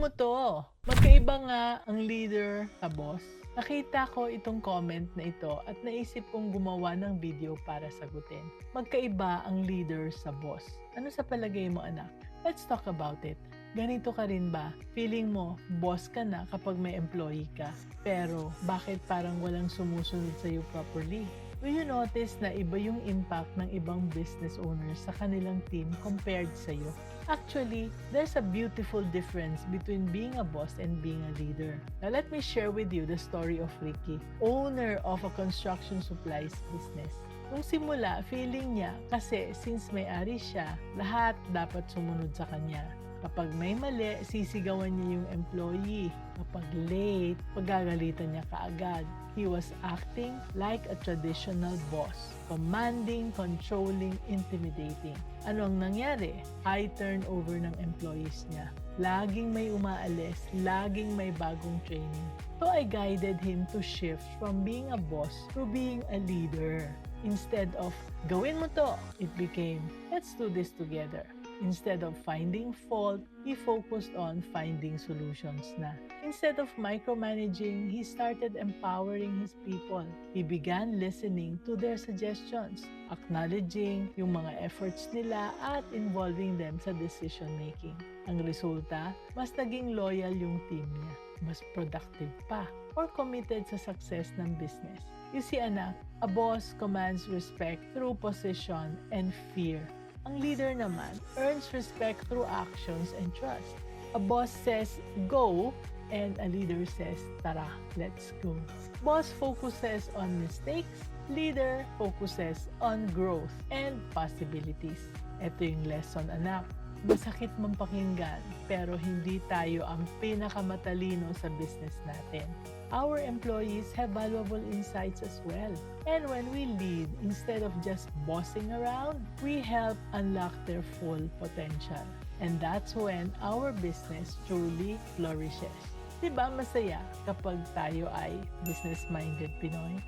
mo 'to. Magkaiba nga ang leader sa boss. Nakita ko itong comment na ito at naisip kong gumawa ng video para sagutin. Magkaiba ang leader sa boss. Ano sa palagay mo, anak? Let's talk about it. Ganito ka rin ba? Feeling mo, boss ka na kapag may employee ka. Pero, bakit parang walang sumusunod sa'yo properly? Do you notice na iba yung impact ng ibang business owners sa kanilang team compared sa'yo? Actually, there's a beautiful difference between being a boss and being a leader. Now, let me share with you the story of Ricky, owner of a construction supplies business. Nung simula, feeling niya kasi since may-ari siya, lahat dapat sumunod sa kanya. Kapag may mali, sisigawan niya yung employee. Kapag late, pagagalitan niya kaagad. He was acting like a traditional boss. Commanding, controlling, intimidating. Ano ang nangyari? High turnover ng employees niya. Laging may umaalis, laging may bagong training. So I guided him to shift from being a boss to being a leader. Instead of, gawin mo to, it became, let's do this together. Instead of finding fault, he focused on finding solutions na. Instead of micromanaging, he started empowering his people. He began listening to their suggestions, acknowledging yung mga efforts nila at involving them sa decision-making. Ang resulta, mas naging loyal yung team niya, mas productive pa, or committed sa success ng business. You see, anak, a boss commands respect through position and fear. Ang leader naman earns respect through actions and trust. A boss says, go, and a leader says, tara, let's go. Boss focuses on mistakes, leader focuses on growth and possibilities. Ito yung lesson, anak. Masakit man pakinggan, pero hindi tayo ang pinakamatalino sa business natin. Our employees have valuable insights as well. And when we lead, instead of just bossing around, we help unlock their full potential. And that's when our business truly flourishes. Diba masaya kapag tayo ay business-minded Pinoy?